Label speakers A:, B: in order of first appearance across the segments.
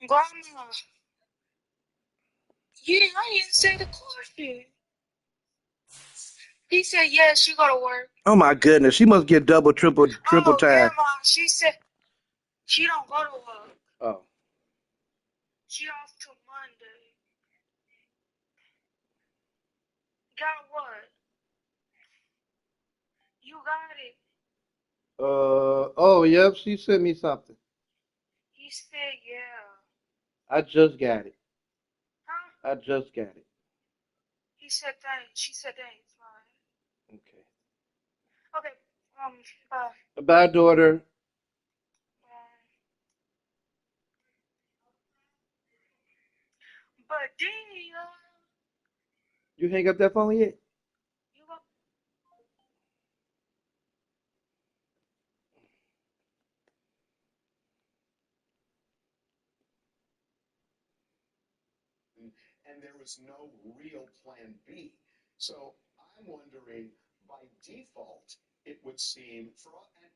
A: Grandma, yeah, I didn't say the question. He said, yeah, she go to work.
B: Oh my goodness, she must get double, triple
A: Oh,
B: time.
A: never mind. She said she don't go to work.
B: Oh,
A: She off till Monday. Got what? You got it.
B: oh, yep, she sent me something.
A: He said, yeah.
B: I just got it.
A: Huh?
B: I just got it.
A: He said thanks. She said thanks. Fine.
B: Okay.
A: Okay. Bye.
B: Bye, daughter.
A: But then,
B: You hang up that phone yet?
A: you go.
C: And there was no real plan B. So I'm wondering, by default, it would seem,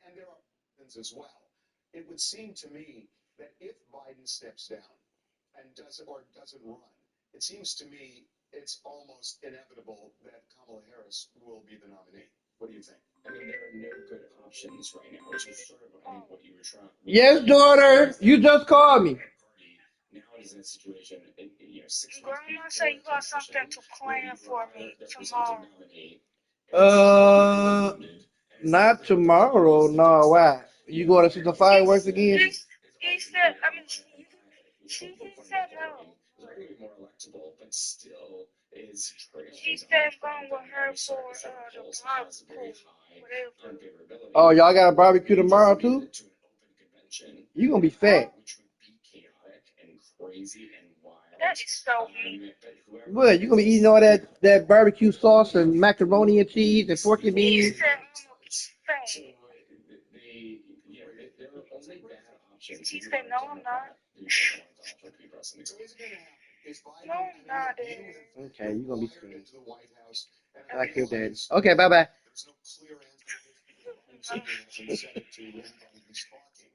C: and there are things as well, it would seem to me that if Biden steps down and doesn't run, it seems to me it's almost inevitable that Kamala Harris will be the nominee. What do you think?
D: I mean, there are no good options right now, which is sort of, I think, what you were trying.
B: Yes, daughter. You just called me.
D: Party now is in a situation, 6 months
A: Grandma said
D: before
A: you
D: the
A: got
D: election,
A: something to
D: where
A: plan
D: you
A: for
D: are
A: me
D: the presumptive
A: tomorrow.
D: nominee.
B: Uh, Not tomorrow. No, why? You going to see the fireworks again?
A: He said, I mean, he said no.
D: Is arguably more electable, but still is
A: She
D: trailing
A: said
D: Donald
A: going
D: Trump
A: with
D: and
A: her
D: Bernie
A: for
D: Sanders in the
A: the
D: polls has very
A: barbecue,
D: high
A: whatever.
D: unfavorability.
B: Oh, y'all got a barbecue tomorrow
D: To
B: too?
D: an open convention,
B: You gonna be
A: Huh?
B: fat.
D: which would be chaotic and crazy and wild.
A: That is so mean.
D: But whoever
B: What? You gonna be eating all that barbecue sauce and macaroni and cheese and pork and
A: He
B: beans?
A: said I'm fat.
D: so there are only bad options.
A: He said no, I'm not.
D: You don't want Donald Trump to be president.
C: So is it going to happen? Is Biden?
A: No, I'm not.
B: Okay, you gonna be
C: Wired
B: skinny.
C: into the White House, and I
B: Like your daddy.
C: realize
B: Okay, bye bye.
C: there's no clear answer to this because Biden simply hasn't said it to anybody who's talking.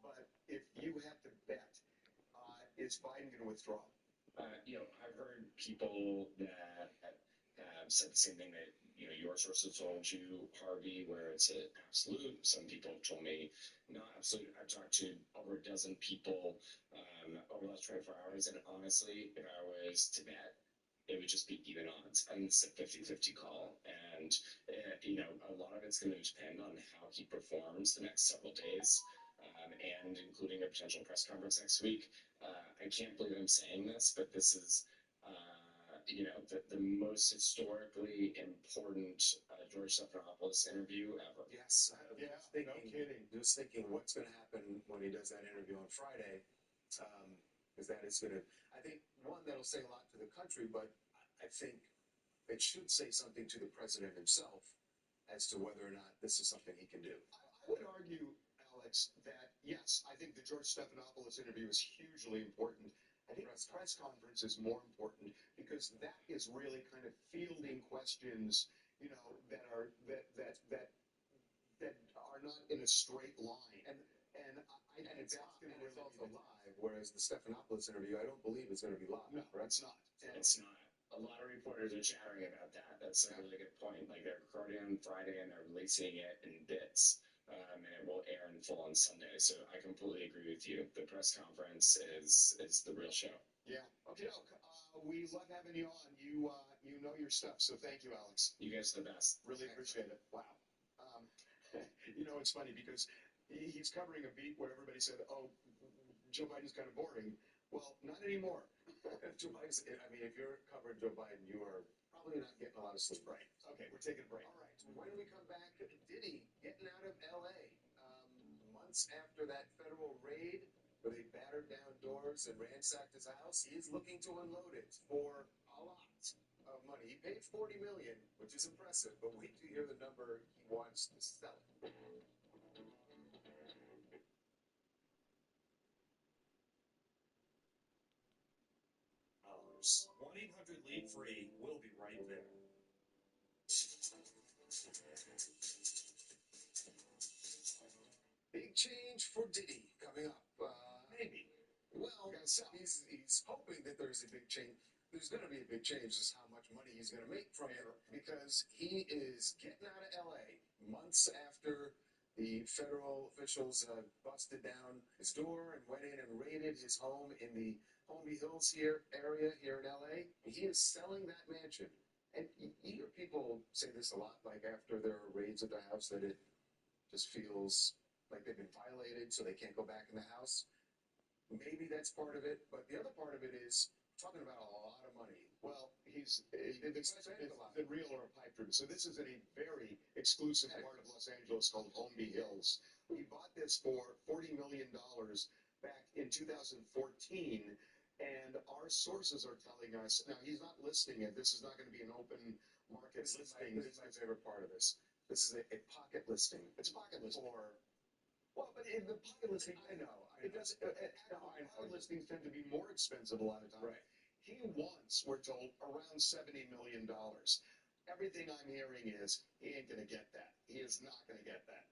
C: But if you had to bet, is Biden going to withdraw?
D: I've heard people that have said the same thing that your sources told you, Harvey, where it's an absolute. Some people have told me not absolute. I've talked to over a dozen people over the last 24 hours, and honestly, if I was to bet, it would just be even odds. I think it's a 50-50 call. And, a lot of it's going to depend on how he performs the next several days, and including a potential press conference next week. I can't believe I'm saying this, but this is, the most historically important George Stephanopoulos interview ever.
C: Yes. No kidding. Just thinking what's going to happen when he does that interview on Friday. Is that it's going to, I think, one, that'll say a lot to the country, but I think it should say something to the president himself as to whether or not this is something he can do. I would argue, Alex, that yes, I think the George Stephanopoulos interview is hugely important. I think the press conference is more important because that is really kind of fielding questions, that are not in a straight line. And it's also live, whereas the Stephanopoulos interview, I don't believe is going to be live. No, it's not.
D: It's not. A lot of reporters are chattering about that. That's a really good point. Like they're recording on Friday and they're releasing it in bits, and it will air in full on Sunday. So I completely agree with you. The press conference is the real show.
C: Yeah. Okay. We love having you on. You know your stuff, so thank you, Alex.
D: You guys are the best.
C: Really appreciate it. Wow. It's funny because he's covering a beat where everybody said, "Oh, Joe Biden's kind of boring." Well, not anymore. Joe Biden's, I mean, if you're covering Joe Biden, you are probably not getting a lot of sleep. Right. Okay, we're taking a break. All right. When we come back, Diddy getting out of L.A. Months after that federal raid where they battered down doors and ransacked his house, he is looking to unload it for a lot of money. He paid $40 million, which is impressive, but wait till you hear the number he wants to sell it.
E: 1-800-LEAD-FREE. We'll be right there.
C: Big change for Diddy coming up.
E: Maybe.
C: Well, gonna sell. He's hoping that there's a big change. There's gonna be a big change. Is how much money he's gonna make from it because he is getting out of LA months after the federal officials busted down his door and went in and raided his home in the Holmby Hills area here in LA. He is selling that mansion. And you hear people say this a lot, like after there are raids at the house, that it just feels like they've been violated, so they can't go back in the house. Maybe that's part of it, but the other part of it is talking about a lot of money.
F: Well, the real or a pipe dream. So this is in a very exclusive part of Los Angeles called Holmby Hills. He bought this for $40 million back in 2014. And our sources are telling us, now he's not listing it. This is not going to be an open market listing.
C: This is my favorite part of this. This is a pocket listing.
F: It's a pocket listing.
C: Well, but in the pocket listing, I know.
F: It does. Pocket listings tend to be more expensive a lot of times.
C: Right.
F: He wants, we're told, around $70 million. Everything I'm hearing is he ain't going to get that. He is not going to get that.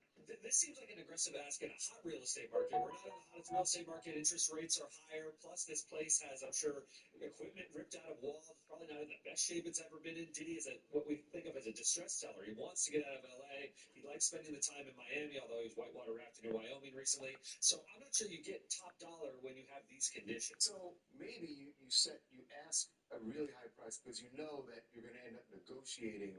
E: This seems like an aggressive ask in a hot real estate market. We're not in the hottest real estate market. Interest rates are higher. Plus, this place has, I'm sure, equipment ripped out of walls. Probably not in the best shape it's ever been in. Diddy is what we think of as a distressed seller. He wants to get out of LA. He likes spending the time in Miami, although he's whitewater rafting in Wyoming recently. So I'm not sure you get top dollar when you have these conditions.
C: So maybe you ask a really high price because you know that you're going to end up negotiating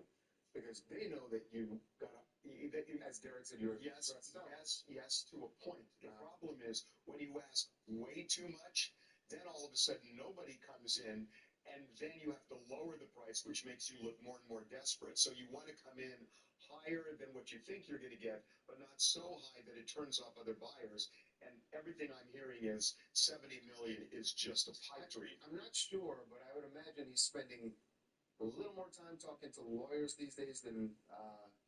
C: because they know that you got a, that you, as Derek said, you're
F: Yes, to a point. The problem is when you ask way too much, then all of a sudden nobody comes in, and then you have to lower the price, which makes you look more and more desperate. So you want to come in higher than what you think you're going to get, but not so high that it turns off other buyers. And everything I'm hearing is 70 million is just a pipe dream.
C: I'm not sure, but I would imagine he's spending a little more time talking to lawyers these days than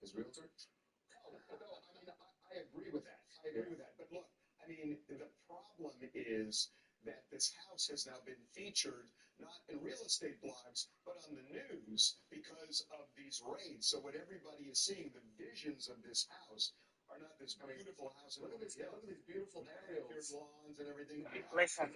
C: his realtor.
F: No, I mean, I agree with that. But look, I mean, the problem is that this house has now been featured not in real estate blogs, but on the news because of these raids. So what everybody is seeing, the visions of this house are not this beautiful house.
C: Look at these beautiful aerials.
F: Lawns and everything.
A: Listen,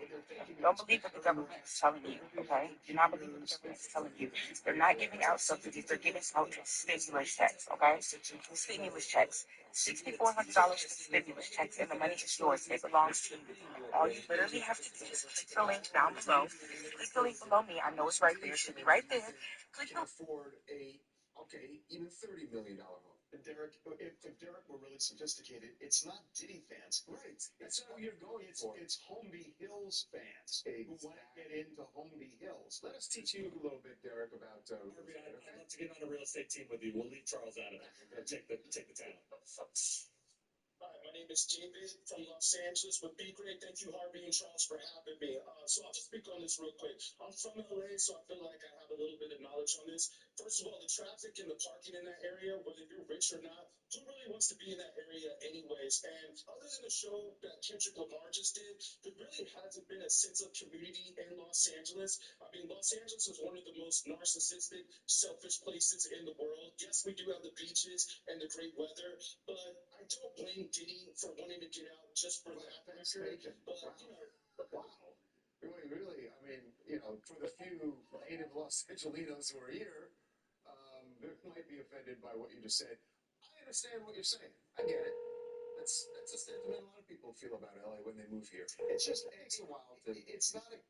A: don't believe what the government is telling you, okay? Do not believe what the government is telling you. They're not giving out subsidies, they're giving out stimulus checks, okay? Stimulus checks. $6,400 for stimulus checks, and the money is yours. It belongs to you. All you literally have to do is click the link down below. Click the link below me. I know it's right there. It should be right there. Click
C: Can
A: the
C: afford even $30 million home.
F: And Derek, if Derek were really sophisticated, it's not Diddy fans.
C: Right. That's who you're going for.
F: It's Holmby Hills fans who want to get into Holmby Hills.
C: Let us teach you a little bit, Derek, about
E: Harvey, I'd love to get on a real estate team with you. We'll leave Charles out of that. We're going to take the town.
G: Hi, my name is David from Los Angeles with Be Great. Thank you, Harvey and Charles, for having me. So I'll just speak on this real quick. I'm from LA, so I feel like I have a little bit of knowledge on this. First of all, the traffic and the parking in that area, whether you're rich or not, who really wants to be in that area anyways? And other than the show that Kendrick Lamar just did, there really hasn't been a sense of community in Los Angeles. I mean, Los Angeles is one of the most narcissistic, selfish places in the world. Yes, we do have the beaches and the great weather, but I don't blame Diddy for wanting to get out just for that record. But,
C: wow. Really, I mean, for the few native Los Angelinos who are here, they might be offended by what you just said. I understand what you're saying. I get it. That's a sentiment a lot of people feel about LA when they move here.
F: It's just,
C: It takes a while to.
F: it's not a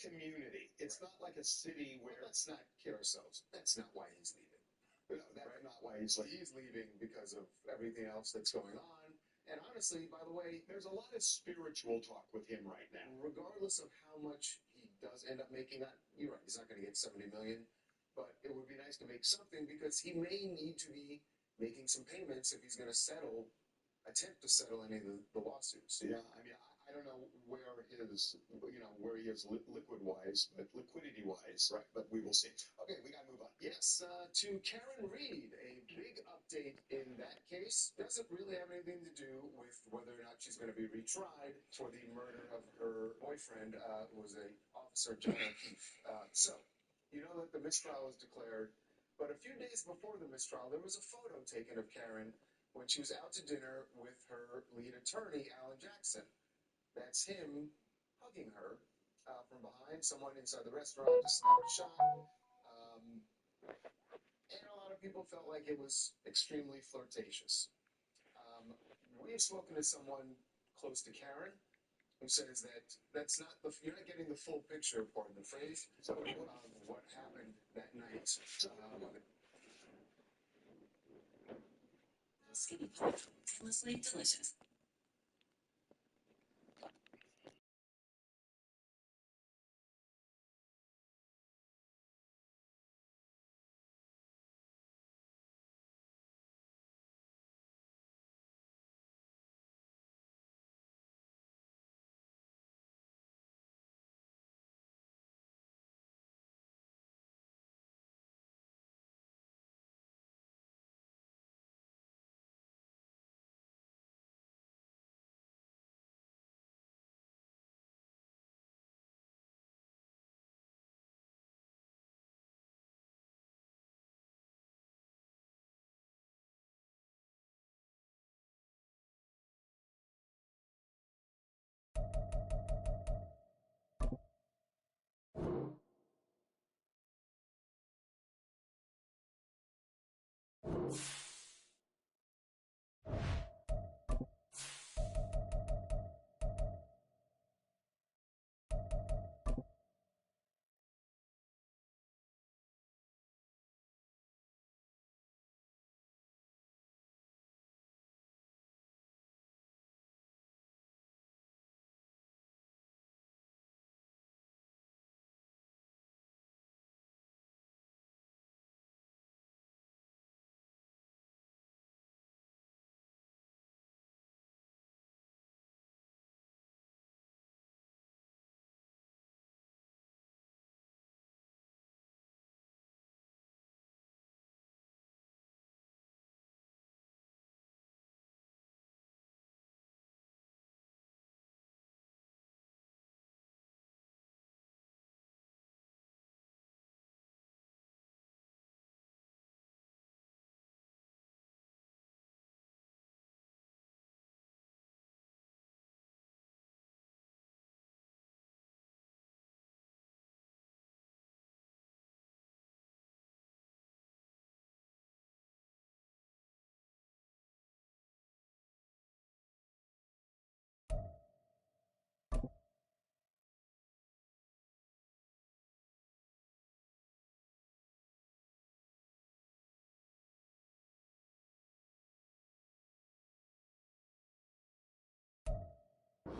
F: community. It's not like a city where
C: Let's not kid ourselves. That's not why he's leaving.
F: no, that's not why he's like.
C: He's leaving because of everything else that's going on. And honestly, by the way,
F: There's a lot of spiritual talk with him right now.
C: regardless of how much he does end up making, you're right. He's not going to get 70 million. but it would be nice to make something because he may need to be making some payments if he's going to attempt to settle any of the lawsuits.
F: Yeah, I mean, I don't know where where he is liquidity-wise, right? But we will see. Okay, we got to move on.
C: Yes, to Karen Reed, a big update in that case. Doesn't really have anything to do with whether or not she's going to be retried for the murder of her boyfriend, who was a officer, John O'Keefe. So, you know that the mistrial was declared, but a few days before the mistrial, there was a photo taken of Karen when she was out to dinner with her lead attorney, Alan Jackson. That's him hugging her from behind. Someone inside the restaurant just snapped a shot. And a lot of people felt like it was extremely flirtatious. We have spoken to someone close to Karen who says that you're not getting the full picture, pardon the phrase, of what happened that night.
H: Skinny pop, endlessly delicious.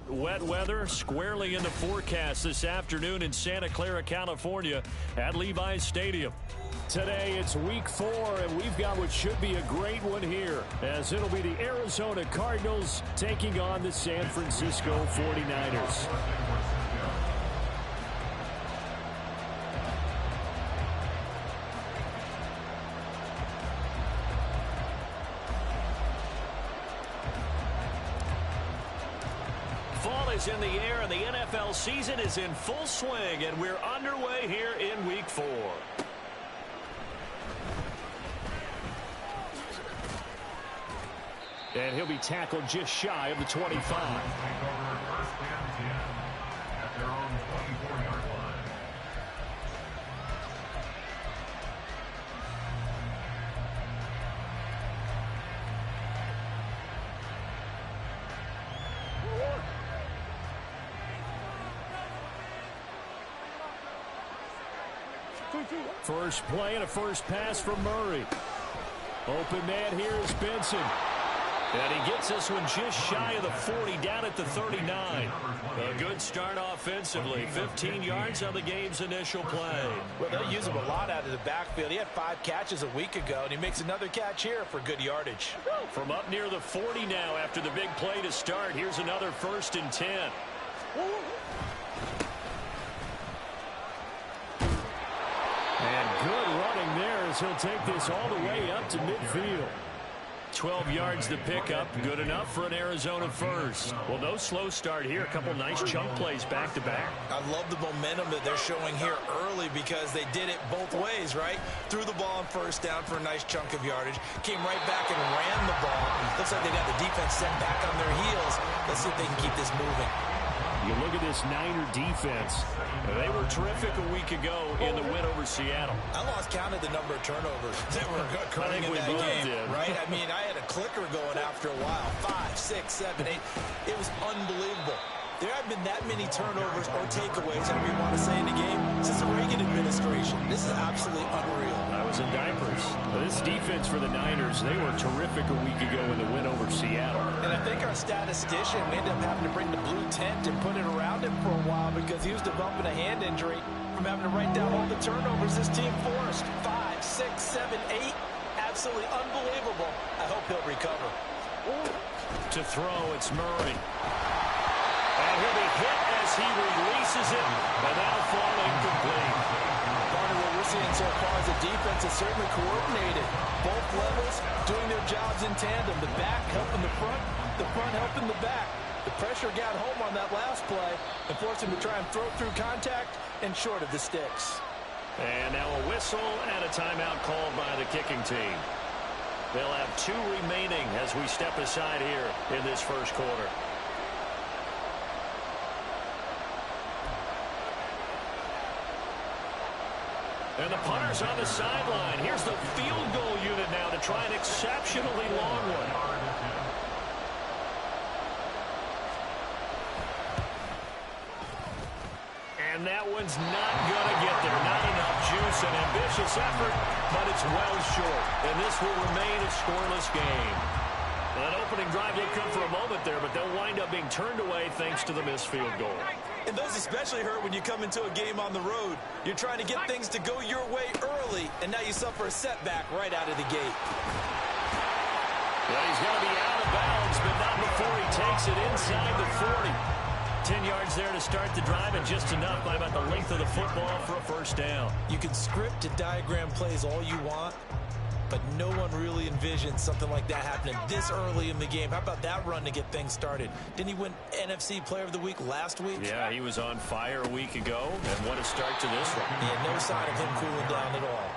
I: Wet weather squarely in the forecast this afternoon in Santa Clara, California at Levi's Stadium. Today it's week 4, and we've got what should be a great one here, as it'll be the Arizona Cardinals taking on the San Francisco 49ers. Fall is in the air, and the NFL season is in full swing, and we're underway here in week 4. And he'll be tackled just shy of the 25. First play and a first pass from Murray. Open man here is Benson. And he gets this one just shy of the 40, down at the 39. A good start offensively. 15 yards on the game's initial play.
J: Well, they'll use him a lot out of the backfield. He had 5 catches a week ago, and he makes another catch here for good yardage.
I: From up near the 40 now after the big play to start. Here's another 1st and 10. And good running there as he'll take this all the way up to midfield. 12 yards to pick up. Good enough for an Arizona first. Well, no slow start here. A couple nice chunk plays back to back.
J: I love the momentum that they're showing here early because they did it both ways, right? Threw the ball on 1st down for a nice chunk of yardage. Came right back and ran the ball. Looks like they got the defense set back on their heels. Let's see if they can keep this moving.
I: You look at this Niner defense. They were terrific a week ago in the win over Seattle.
J: I lost count of the number of turnovers that were occurring in that game, right? I mean, I had a clicker going after a while. 5, 6, 7, 8. It was unbelievable. There haven't been that many turnovers or takeaways, however you want to say, in the game since the Reagan administration. This is absolutely unreal.
I: I was in diapers. This defense for the Niners, they were terrific a week ago in the win over Seattle.
J: And I think our statistician, we ended up having to bring the blue tent and put it around him for a while because he was developing a hand injury from having to write down all the turnovers this team forced. 5, 6, 7, 8. Absolutely unbelievable. I hope he'll recover.
I: To throw, it's Murray. And he'll be hit as he releases it, but that'll fall incomplete.
J: Part of what we're seeing so far is the defense is certainly coordinated. Both levels doing their jobs in tandem. The back helping the front helping the back. The pressure got home on that last play and forced him to try and throw through contact and short of the sticks.
I: And now a whistle and a timeout called by the kicking team. They'll have 2 remaining as we step aside here in this first quarter. And the punter's on the sideline. Here's the field goal unit now to try an exceptionally long one. And that one's not going to get there. Not enough juice. An ambitious effort, but it's well short. And this will remain a scoreless game. That opening drive looked good for a moment there, but they'll wind up being turned away thanks to the missed field goal.
J: And those especially hurt when you come into a game on the road. You're trying to get things to go your way early, and now you suffer a setback right out of the gate.
I: Well, he's going to be out of bounds, but not before he takes it inside the 40. 10 yards there to start the drive, and just enough by about the length of the football for a first down.
J: You can script and diagram plays all you want, but no one really envisioned something like that happening this early in the game. How about that run to get things started? Didn't he win NFC Player of the Week last week?
I: Yeah, he was on fire a week ago, and what a start to this one.
J: He had no sign of him cooling down at all.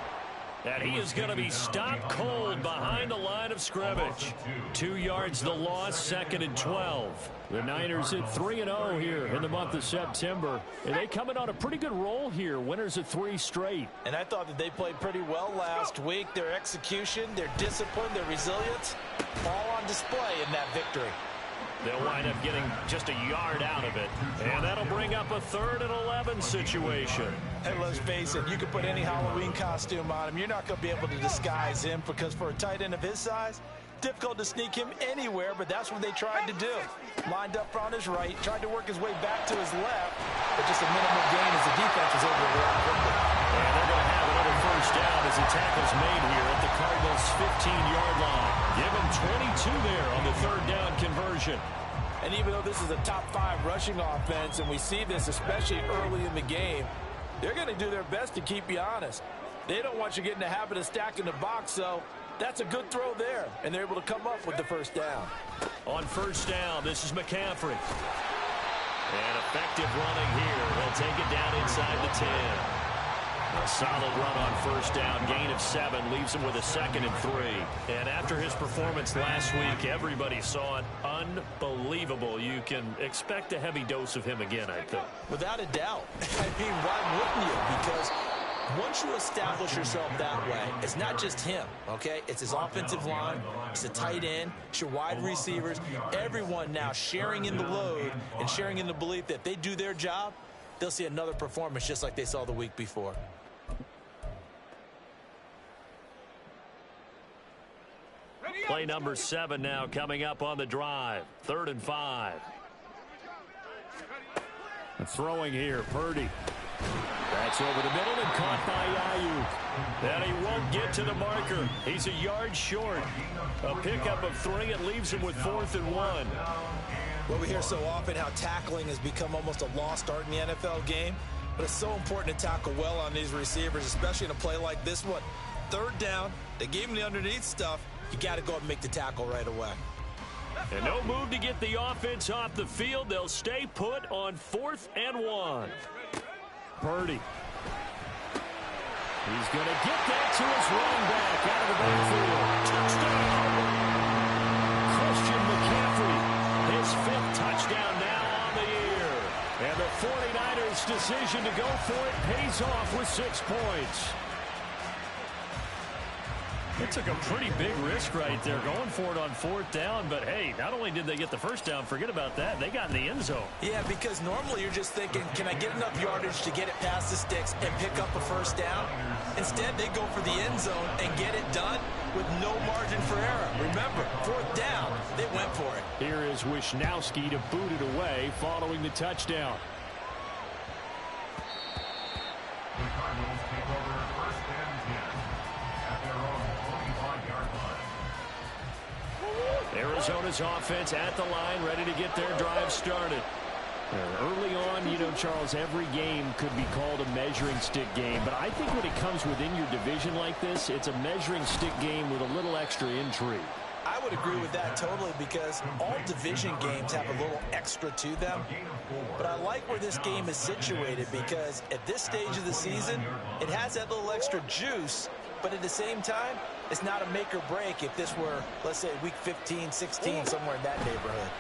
I: And he is going to be stopped cold behind the line of scrimmage. 2 yards the loss, 2nd and 12. The Niners at 3-0 here in the month of September. And they coming on a pretty good roll here. Winners of 3 straight.
J: And I thought that they played pretty well last week. Their execution, their discipline, their resilience, all on display in that victory.
I: They'll wind up getting just a yard out of it. And that'll bring up a 3rd and 11 situation.
J: Hey, let's face it, you can put any Halloween costume on him. You're not going to be able to disguise him because for a tight end of his size, difficult to sneak him anywhere, but that's what they tried to do. Lined up on his right, tried to work his way back to his left, but just a minimal gain as the defense was able to react quickly.
I: And they're going to have another first down as the tackle's made here at the Cardinals' 15-yard line. Give them 22 there on the 3rd down conversion.
J: And even though this is a top 5 rushing offense, and we see this especially early in the game, they're going to do their best to keep you honest. They don't want you getting the habit of stacking the box, so that's a good throw there, and they're able to come up with the first down.
I: On first down, this is McCaffrey. And effective running here. They'll take it down inside the 10. A solid run on first down. Gain of 7 leaves him with a 2nd and 3. And after his performance last week, everybody saw it. Unbelievable. You can expect a heavy dose of him again, I think.
J: Without a doubt. I mean, why wouldn't you? Because once you establish yourself that way, it's not just him, okay? It's his offensive line, it's the tight end, it's your wide receivers, everyone now sharing in the load and sharing in the belief that if they do their job, they'll see another performance just like they saw the week before.
I: Play number 7 now coming up on the drive. 3rd and 5. Throwing here, Purdy. That's over the middle and caught by Ayuk. And he won't get to the marker. He's a yard short. A pickup of 3. It leaves him with 4th and 1.
J: Well, we hear so often how tackling has become almost a lost art in the NFL game. But it's so important to tackle well on these receivers, especially in a play like this one. 3rd down, they gave him the underneath stuff. You got to go and make the tackle right away.
I: And no move to get the offense off the field. They'll stay put on 4th and 1. Purdy. He's going to get that to his running back out of the backfield. Touchdown! Christian McCaffrey, his 5th touchdown now on the year. And the 49ers' decision to go for it pays off with 6 points. It took a pretty big risk right there going for it on 4th down. But, hey, not only did they get the 1st down, forget about that, they got in the end zone.
J: Yeah, because normally you're just thinking, can I get enough yardage to get it past the sticks and pick up a 1st down? Instead, they go for the end zone and get it done with no margin for error. Remember, 4th down, they went for it.
I: Here is Wisnowski to boot it away following the touchdown.
K: The Cardinals take over 1st and 10 at their own 45-yard line.
I: Arizona's offense at the line, ready to get their drive started. Early on, you know, Charles, every game could be called a measuring stick game. But I think when it comes within your division like this, it's a measuring stick game with a little extra intrigue.
J: I would agree with that totally because all division games have a little extra to them. But I like where this game is situated because at this stage of the season, it has that little extra juice. But at the same time, it's not a make or break if this were, let's say, week 15, 16, somewhere in that neighborhood.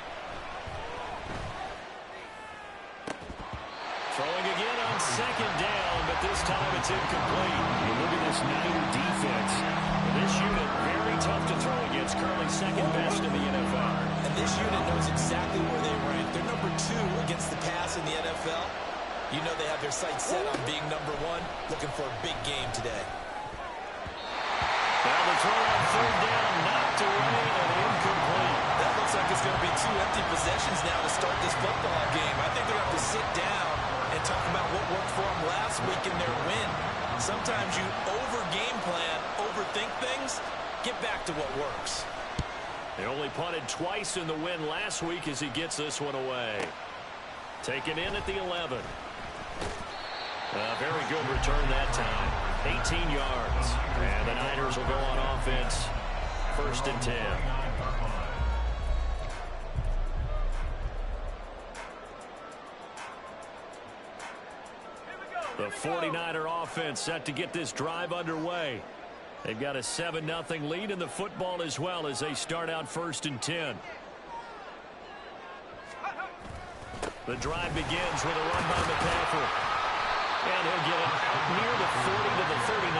I: Throwing again on 2nd down, but this time it's incomplete. You look at this Niner defense. This unit, very tough to throw against, currently 2nd best in the NFL.
J: And this unit knows exactly where they rank. They're number 2 against the pass in the NFL. You know they have their sights set on being number 1, looking for a big game today.
I: Now the throw on 3rd down, knocked away and incomplete.
J: That looks like it's going to be 2 empty possessions now to start this football game. I think they're going to have to sit down and talk about what worked for them last week in their win. Sometimes you over-game plan, overthink things, get back to what works.
I: They only punted twice in the win last week as he gets this one away. Taken in at the 11. Very good return that time. 18 yards. And the Niners will go on offense. 1st and 10. The 49er offense set to get this drive underway. They've got a 7-0 lead in the football as well as they start out 1st and 10. The drive begins with a run by McCaffrey. And he'll get it near the 40 to the 39.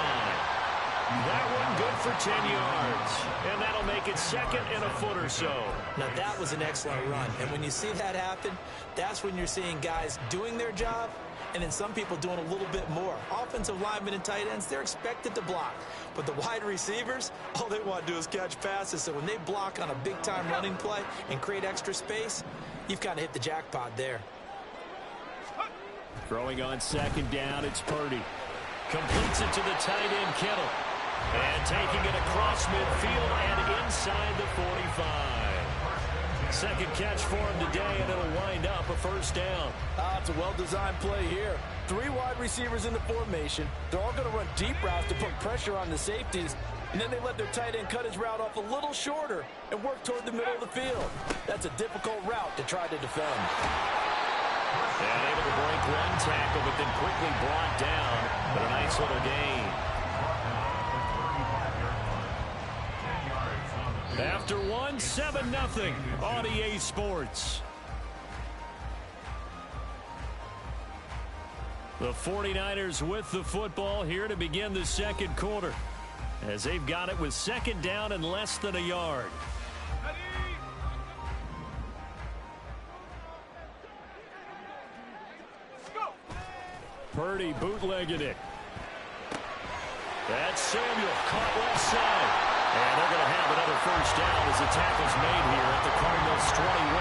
I: That one good for 10 yards. And that'll make it 2nd and a foot or so.
J: Now that was an excellent run. And when you see that happen, that's when you're seeing guys doing their job and then some people doing a little bit more. Offensive linemen and tight ends, they're expected to block. But the wide receivers, all they want to do is catch passes. So when they block on a big-time running play and create extra space, you've kind of hit the jackpot there.
I: Throwing on 2nd down, it's Purdy. Completes it to the tight end, Kittle. And taking it across midfield and inside the 45. 2nd catch for him today, and it'll wind up a 1st down.
J: It's a well-designed play here. 3 wide receivers in the formation. They're all going to run deep routes to put pressure on the safeties, and then they let their tight end cut his route off a little shorter and work toward the middle of the field. That's a difficult route to try to defend.
I: And able to break one tackle, but then quickly brought down. But a nice little gain. After 7-0 on EA Sports. The 49ers with the football here to begin the 2nd quarter. As they've got it with 2nd down and less than a yard. Purdy bootlegging it. That's Samuel caught left side. And they're going to have another first down as the tackle's made here at the Cardinals' 21.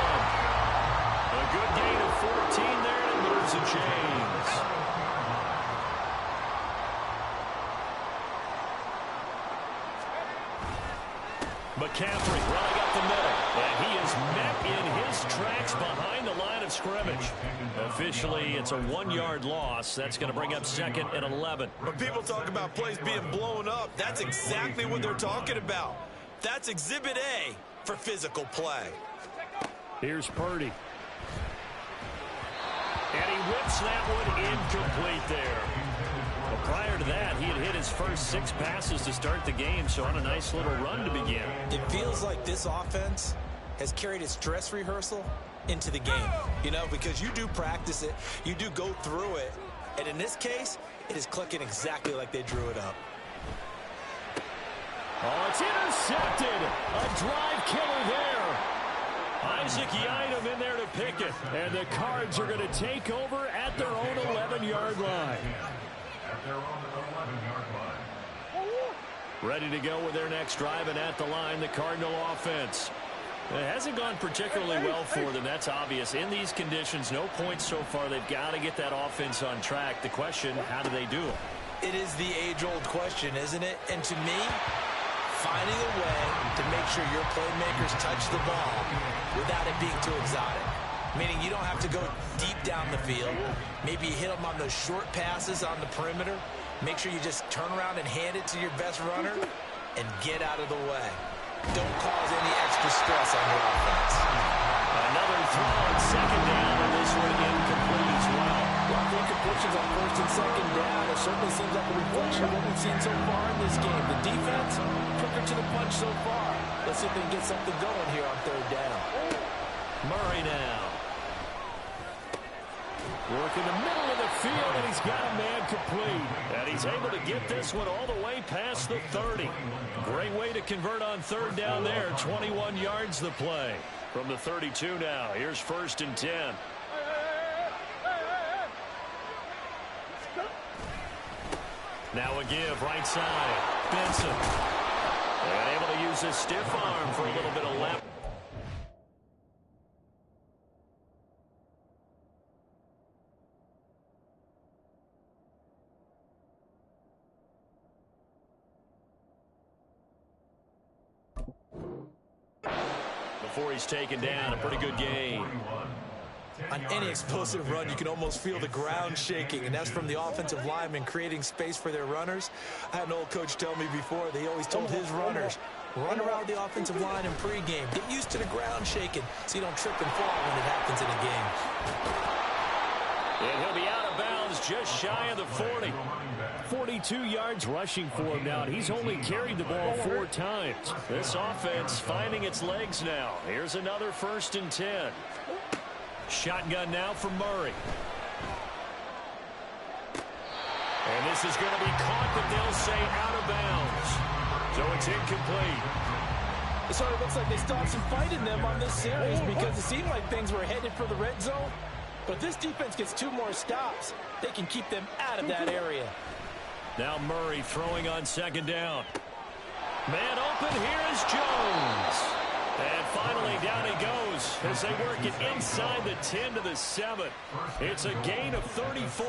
I: A good gain of 14 there, and it moves the chains. McCaffrey running up the middle, and he is met in his tracks behind the line of scrimmage. Officially, it's a 1-yard loss. That's going to bring up 2nd and 11.
J: When people talk about plays being blown up, that's exactly what they're talking about. That's Exhibit A for physical play.
I: Here's Purdy. And he whips that one incomplete there. Well, prior to that, he had hit his first 6 passes to start the game, so on a nice little run to begin.
J: It feels like this offense has carried its dress rehearsal into the game, you know, because you do practice it, you do go through it, and in this case, it is clicking exactly like they drew it up.
I: Oh, it's intercepted. A drive killer there. Isaac Yiadom in there to pick it. And the Cards are going to take over at their own 11-yard line.
K: At their own 11-yard line.
I: Ready to go with their next drive, and at the line, the Cardinal offense. It hasn't gone particularly well for them. That's obvious. In these conditions, no points so far. They've got to get that offense on track. The question, how do they do it?
J: It is the age-old question, isn't it? And to me, finding a way to make sure your playmakers touch the ball without it being too exotic. Meaning you don't have to go deep down the field. Maybe you hit them on those short passes on the perimeter. Make sure you just turn around and hand it to your best runner and get out of the way. Don't cause any extra stress on your offense.
I: Another throw on 2nd down, and this one incomplete as well.
J: Well, the incompletions on 1st and 2nd down, it certainly seems like a reflection of what we've seen so far in this game. The defense, quicker to the punch so far. Let's see if they can get something going here on 3rd down.
I: Murray now. Working the middle of the field, and he's got a man complete. And he's able to get this one all the way past the 30. Great way to convert on 3rd down there. 21 yards the play. From the 32 now, here's 1st and 10. Now a give, right side. Benson. And able to use his stiff arm for a little bit of left. Before he's taken down, a pretty good game.
J: On any explosive run, you can almost feel the ground shaking, and that's from the offensive linemen creating space for their runners. I had an old coach tell me before, they always told his runners, run around the offensive line in pregame. Get used to the ground shaking so you don't trip and fall when it happens in a game.
I: And he'll be out of bounds just shy of the 40. 42 yards rushing for him now. He's only carried the ball 4 times. This offense finding its legs now. Here's another 1st and 10. Shotgun now for Murray. And this is going to be caught, but they'll say out of bounds. So it's incomplete.
J: It sort of looks like they stopped some fight in them on this series because it seemed like things were headed for the red zone. But if this defense gets 2 more stops, they can keep them out of that area.
I: Now Murray throwing on 2nd down. Man open, here is Jones. And finally down he goes as they work it inside the 10 to the 7. It's a gain of 34.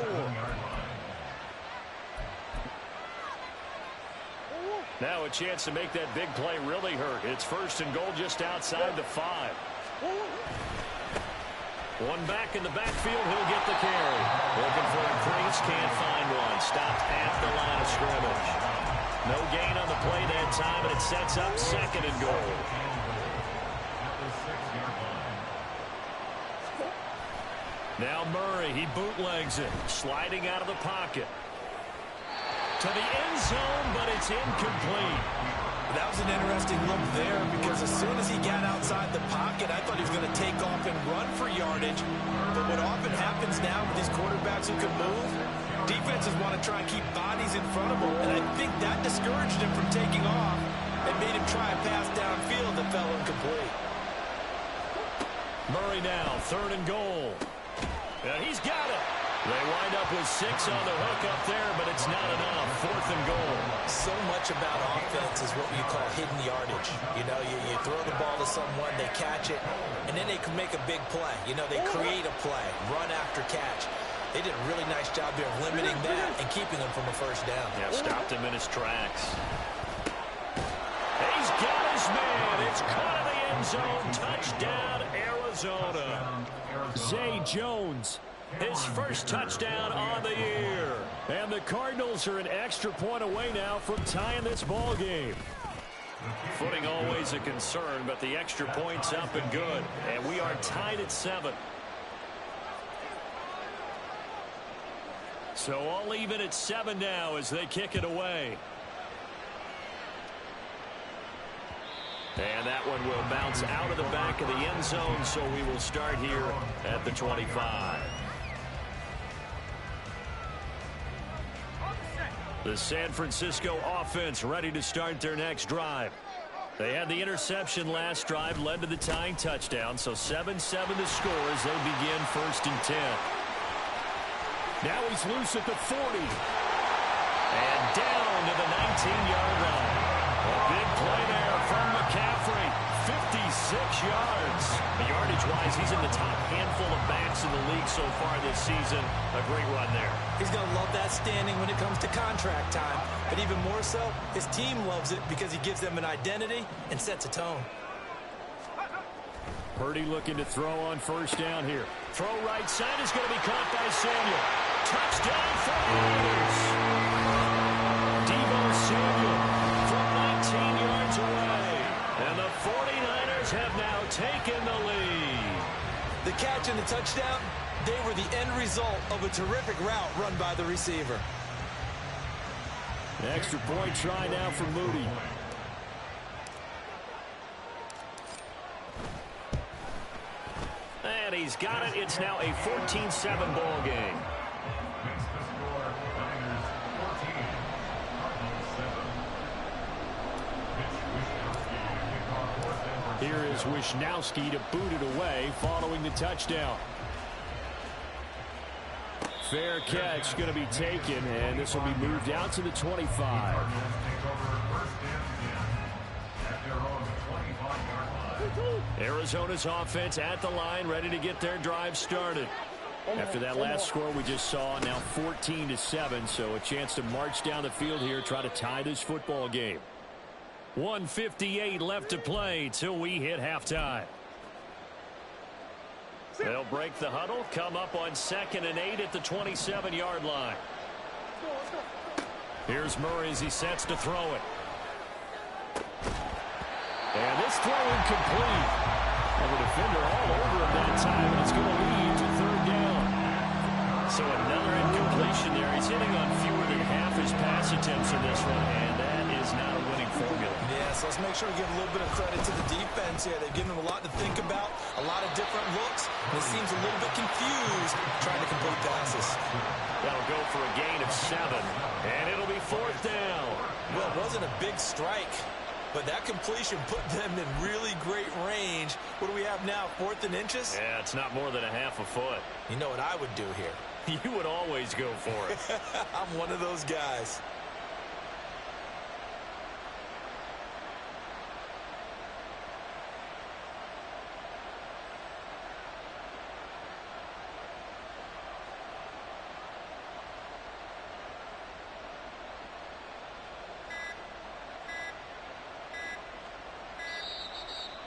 I: Now a chance to make that big play really hurt. It's 1st and goal just outside the 5. One back in the backfield, he'll get the carry. Looking for a crease, can't find one. Stopped at the line of scrimmage. No gain on the play that time, and it sets up 2nd and goal. Now Murray, he bootlegs it, sliding out of the pocket. To the end zone, but it's incomplete.
J: That was an interesting look there because as soon as he got outside the pocket, I thought he was going to take off and run for yardage. But what often happens now with these quarterbacks who can move, defenses want to try and keep bodies in front of him. And I think that discouraged him from taking off and made him try a pass downfield that fell incomplete.
I: Murray now, 3rd and goal. And he's got it. They wind up with 6 on the hook up there, but it's not enough. 4th and goal.
J: So much about offense is what you call hidden yardage. You know, you throw the ball to someone, they catch it, and then they can make a big play. You know, they create a play, run after catch. They did a really nice job there of limiting that and keeping them from a first down.
I: Yeah, stopped him in his tracks. He's got his man. It's caught in the end zone. Touchdown, Arizona. Zay Jones, his first touchdown on the year. And the Cardinals are an extra point away now from tying this ball game. Footing always a concern, but the extra point's up and good. And we are tied at 7. So all even at 7 now as they kick it away. And that one will bounce out of the back of the end zone, so we will start here at the 25. The San Francisco offense ready to start their next drive. They had the interception last drive, led to the tying touchdown, so 7-7 the score as they begin 1st and 10. Now he's loose at the 40. And down to the 19-yard line. A big play there from McCaffrey. 56 yards. Yardage-wise, he's in the top handful of backs in the league so far this season. A great run there.
J: He's going to love that standing when it comes to contract time. But even more so, his team loves it because he gives them an identity and sets a tone.
I: Purdy looking to throw on 1st down here. Throw right side is going to be caught by Samuel. Touchdown for the Raiders. Deebo Samuel from 19 yards away. And the 49ers have now taken the lead.
J: The catch and the touchdown, they were the end result of a terrific route run by the receiver.
I: An extra point try now for Moody. And he's got it. It's now a 14-7 ball game.
K: Makes the score Niners 14, Cardinals 7.
I: Here is Wishnowski to boot it away following the touchdown. Fair catch going to be taken, and this will be moved out to the 25.
K: Cardinals take over 1st and 10 at their own 25-yard line.
I: Arizona's offense at the line, ready to get their drive started. After that last score we just saw, now 14-7, so a chance to march down the field here, try to tie this football game. 1:58 left to play till we hit halftime. They'll break the huddle, come up on 2nd and 8 at the 27-yard line. Here's Murray as he sets to throw it. And this throw incomplete. And the defender all over him that time, and it's going to lead to 3rd down. So another incompletion there. He's hitting on fewer than half his pass attempts in this one, and that is not a winning formula.
J: Yeah, so let's make sure we give a little bit of credit to the defense here. They've given them a lot to think about, a lot of different looks, and it seems a little bit confused trying to complete passes.
I: That'll go for a gain of 7, and it'll be 4th down.
J: Well, it wasn't a big strike, but that completion put them in really great range. What do we have now, 4th and inches?
I: Yeah, it's not more than a half a foot.
J: You know what I would do here?
I: You would always go for it.
J: I'm one of those guys.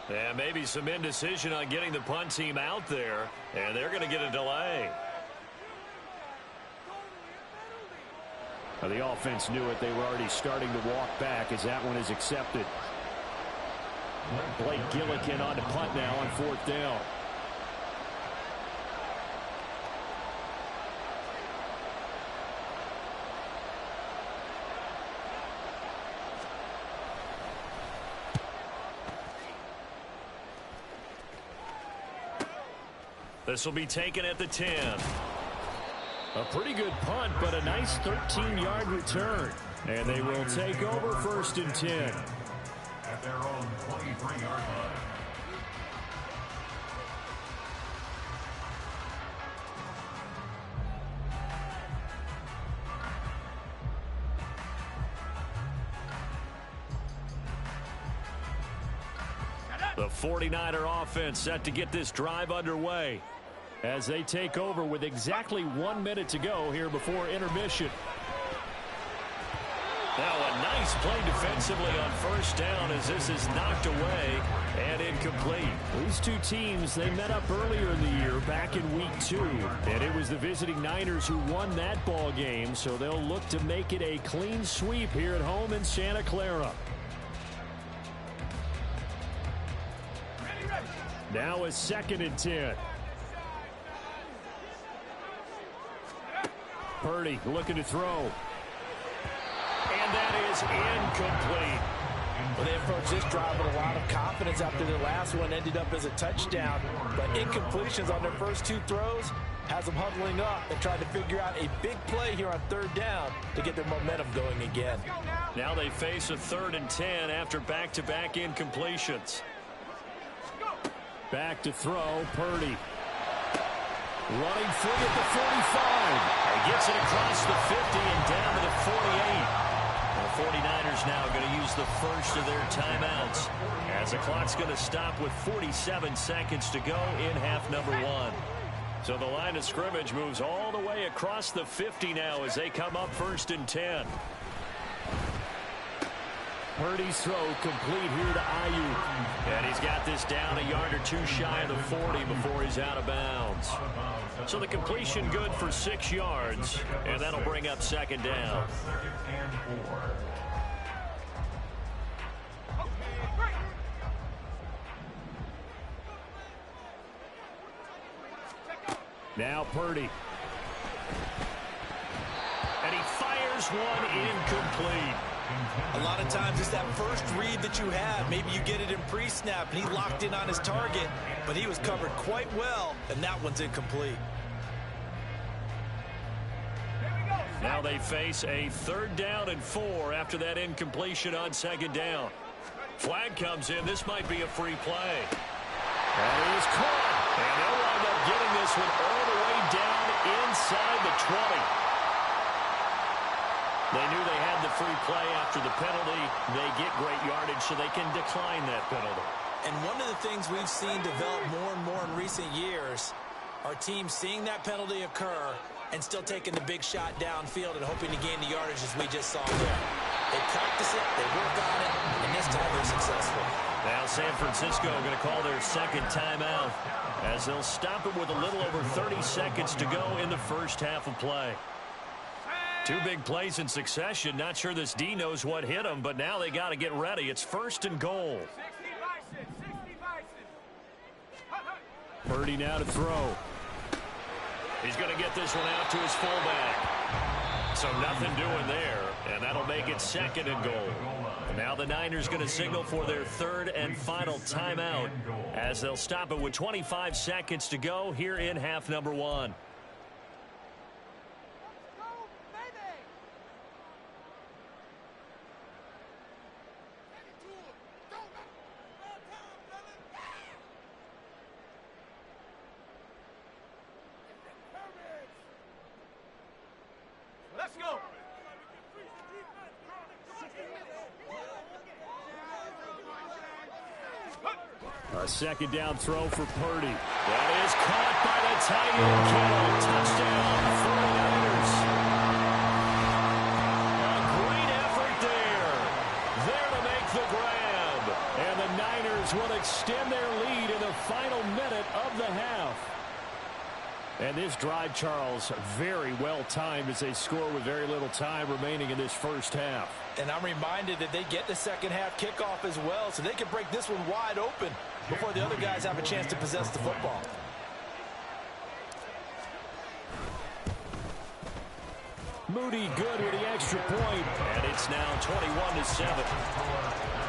I: And maybe some indecision on getting the punt team out there, and they're going to get a delay. Well, the offense knew it. They were already starting to walk back as that one is accepted. Blake Gillikin on to punt now on 4th down. This will be taken at the 10. A pretty good punt, but a nice 13-yard return. And they will take over 1st and 10.
K: At their own 23-yard line.
I: The 49er offense set to get this drive underway as they take over with exactly 1 minute to go here before intermission. Now a nice play defensively on first down as this is knocked away and incomplete. These two teams, they met up earlier in the year back in week 2. And it was the visiting Niners who won that ball game, so they'll look to make it a clean sweep here at home in Santa Clara. Now a 2nd and 10. Purdy looking to throw. And that is incomplete.
J: Well, they approached this drive with a lot of confidence after the last one ended up as a touchdown. But incompletions on their first 2 throws has them huddling up and trying to figure out a big play here on 3rd down to get their momentum going again.
I: Now they face a 3rd and 10 after back-to-back incompletions. Back to throw, Purdy. Running free at the 45. He gets it across the 50 and down to the 48. The 49ers now going to use the first of their timeouts as the clock's going to stop with 47 seconds to go in half number 1. So the line of scrimmage moves all the way across the 50 now as they come up 1st and 10. Purdy's throw complete here to Ayuk. And he's got this down a yard or 2 shy of the 40 before he's out of bounds. So the completion good for 6 yards, and that'll bring up 2nd down. Now Purdy. And he fires one incomplete.
J: A lot of times it's that first read that you have. Maybe you get it in pre-snap, and he locked in on his target, but he was covered quite well, and that one's incomplete.
I: Now they face a 3rd down and 4 after that incompletion on 2nd down. Flag comes in. This might be a free play. That is caught. And they'll wind up getting this one all the way down inside the 20. They knew they had the free play after the penalty. They get great yardage, so they can decline that penalty.
J: And one of the things we've seen develop more and more in recent years are teams seeing that penalty occur and still taking the big shot downfield and hoping to gain the yardage as we just saw there. They practice it, they work on it, and this time they're successful.
I: Now San Francisco going to call their 2nd timeout as they'll stop it with a little over 30 seconds to go in the first half of play. 2 big plays in succession. Not sure this D knows what hit him, but now they got to get ready. It's 1st and goal. Purdy now to throw. He's going to get this one out to his fullback. So nothing doing there, and that'll make it 2nd and goal. Now the Niners going to signal for their 3rd and final timeout as they'll stop it with 25 seconds to go here in half number 1.
L: Let's go.
I: A 2nd down throw for Purdy. That is caught by the tight end. Touchdown, 49ers. A great effort there. There to make the grab. And the Niners will extend their lead in the final minute of the half. And this drive, Charles, very well timed as they score with very little time remaining in this first half.
J: And I'm reminded that they get the 2nd half kickoff as well, so they can break this one wide open before the other guys have a chance to possess the football.
I: Moody good with the extra point, and it's now 21-7.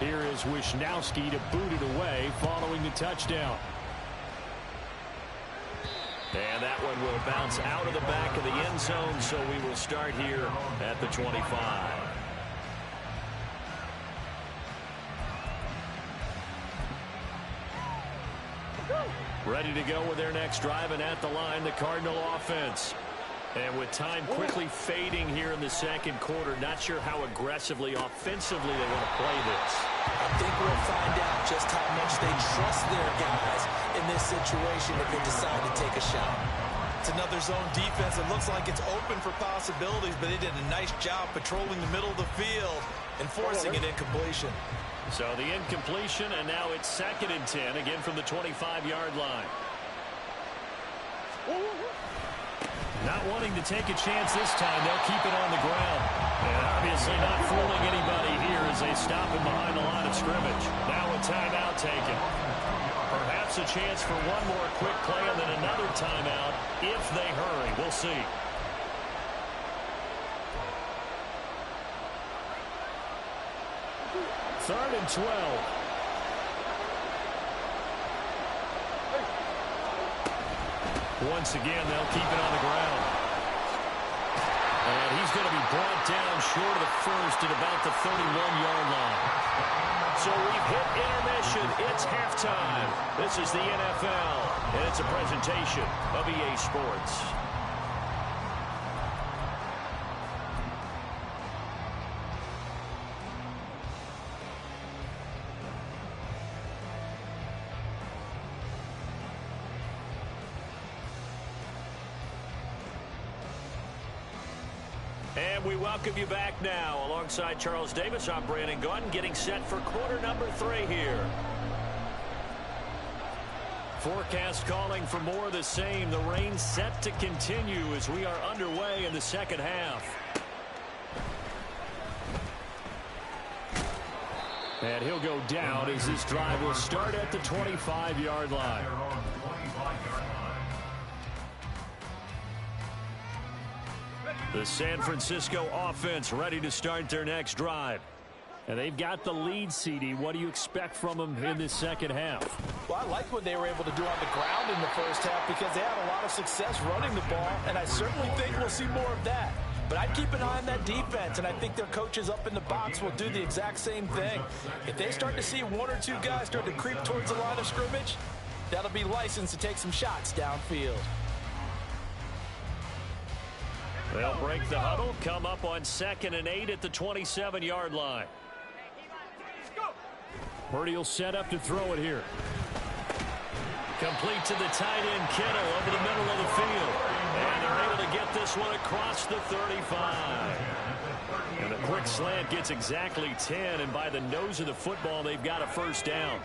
I: Here is Wisnowski to boot it away following the touchdown. And that one will bounce out of the back of the end zone, so we will start here at the 25. Ready to go with their next drive, and at the line, the Cardinal offense. And with time quickly fading here in the second quarter, not sure how aggressively, offensively they want to play this.
J: I think we'll find out just how much they trust their guys in this situation if they decide to take a shot. It's another zone defense. It looks like it's open for possibilities, but they did a nice job patrolling the middle of the field and forcing an incompletion.
I: So the incompletion, and now it's 2nd and 10, again from the 25-yard line. Not wanting to take a chance this time, they'll keep it on the ground. And obviously not fooling anybody here as they stop him behind the line of scrimmage. Now a timeout taken. Perhaps a chance for one more quick play and then another timeout if they hurry. We'll see. Third and 12. Once again, they'll keep it on the ground. And he's going to be brought down short of the first at about the 31-yard line. So we've hit intermission. It's halftime. This is the NFL, and it's a presentation of EA Sports. And we welcome you back now. Alongside Charles Davis, I'm Brandon Gunn, getting set for quarter number 3 here. Forecast calling for more of the same. The rain set to continue as we are underway in the second half. And he'll go down as this drive will start at the 25-yard line. The San Francisco offense ready to start their next drive. And they've got the lead, CD. What do you expect from them in this second half?
J: Well, I like what they were able to do on the ground in the first half because they had a lot of success running the ball, and I certainly think we'll see more of that. But I'd keep an eye on that defense, and I think their coaches up in the box will do the exact same thing. If they start to see one or two guys start to creep towards the line of scrimmage, that'll be licensed to take some shots downfield.
I: They'll break the huddle, come up on 2nd and 8 at the 27-yard line. Purdy will set up to throw it here. Complete to the tight end, Kittle, over the middle of the field. And they're able to get this one across the 35. And a quick slant gets exactly 10, and by the nose of the football, they've got a first down.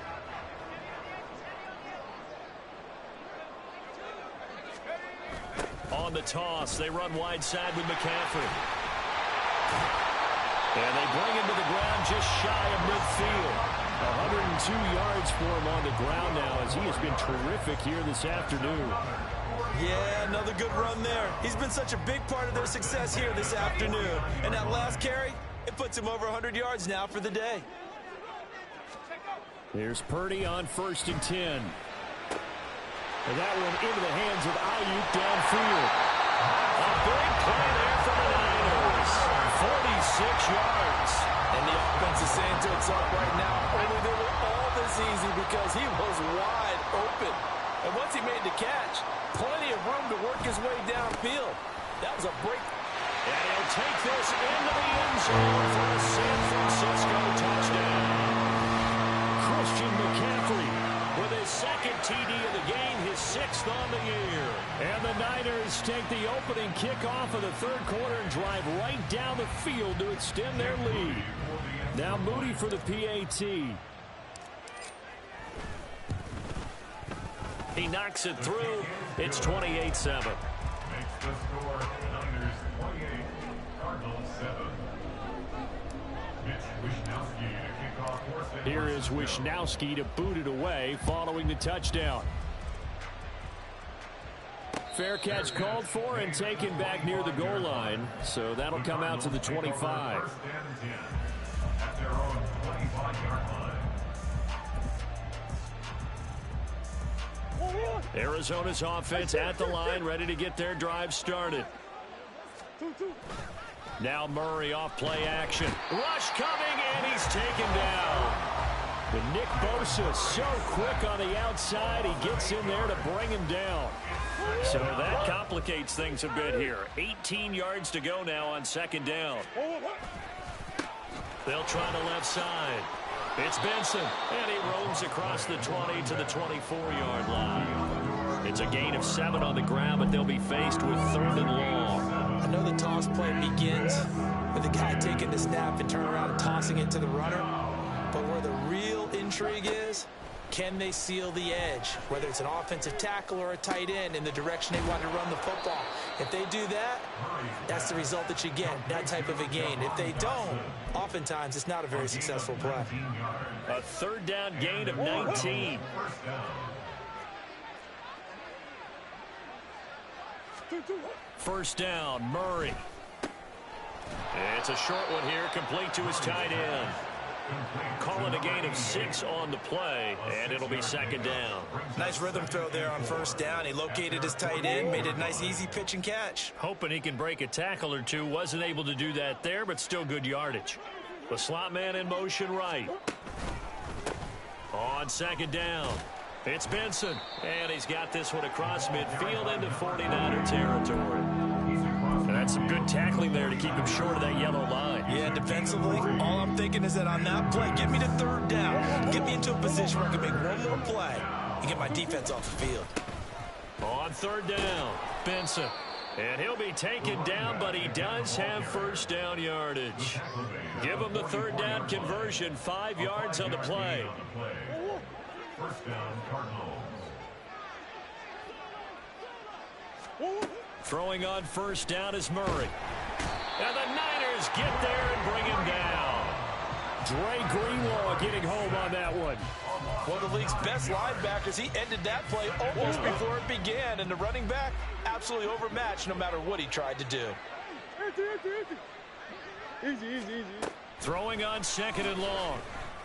I: On the toss, they run wide side with McCaffrey. And they bring him to the ground just shy of midfield. 102 yards for him on the ground now as he has been terrific here this afternoon.
J: Yeah, another good run there. He's been such a big part of their success here this afternoon. And that last carry, it puts him over 100 yards now for the day.
I: Here's Purdy on 1st and 10. And that one into the hands of Ayuk downfield. A big play there for the Niners. 46 yards.
J: And the offense is saying to itself right now, only they were all this easy because he was wide open. And once he made the catch, plenty of room to work his way downfield. That was a break.
I: And he'll take this into the end zone for a San Francisco touchdown. Christian McCaffrey with his 2nd TD of the game, his 6th on the year. And the Niners take the opening kickoff of the 3rd quarter and drive right down the field to extend their lead. Now Moody for the PAT. He knocks it through. It's 28-7.
K: Makes the score, Niners 28, Cardinals 7. Mitch Wishnowsky to kick off for San
I: Here is Wishnowsky to boot it away following the touchdown. Fair catch called for and taken back near the goal line. So that'll come out to the 25.
K: First and 10 at their own 25-yard line.
I: Arizona's offense at the line, ready to get their drive started. Now Murray off play action. Rush coming, and he's taken down. But Nick Bosa so quick on the outside, he gets in there to bring him down. So that complicates things a bit here. 18 yards to go now on second down. They'll try the left side. It's Benson, and he roams across the 20 to the 24-yard line. It's a gain of 7 on the ground, but they'll be faced with 3rd and long.
J: I know the toss play begins with the guy taking the snap and turning around and tossing it to the runner. But where the real intrigue is, can they seal the edge, whether it's an offensive tackle or a tight end, in the direction they want to run the football? If they do that, that's the result that you get, that type of a gain. If they don't, oftentimes it's not a very successful play.
I: A 3rd down gain of 19. First down, Murray. It's a short one here, complete to his tight end. Call it a gain of 6 on the play, and it'll be 2nd down.
J: Nice rhythm throw there on 1st down. He located his tight end, made it a nice, easy pitch and catch.
I: Hoping he can break a tackle or two. Wasn't able to do that there, but still good yardage. The slot man in motion right. On 2nd down, it's Benson, and he's got this one across midfield into 49er territory. And that's some good tackling there to keep him short of that yellow line.
J: Yeah, defensively, all I'm thinking is that on that play, get me to 3rd down. Get me into a position where I can make one more play and get my defense off the field.
I: On 3rd down, Benson. And he'll be taken down, but he does have 1st down yardage. Give him the 3rd down conversion, 5 yards on the play.
K: 1st down, Cardinals.
I: Throwing on 1st down is Murray. And the Niners get there and bring him down. Dre Greenlaw getting home on that one.
J: One of the league's best linebackers. He ended that play almost before it began. And the running back, absolutely overmatched no matter what he tried to do.
K: Easy.
I: Throwing on 2nd and long.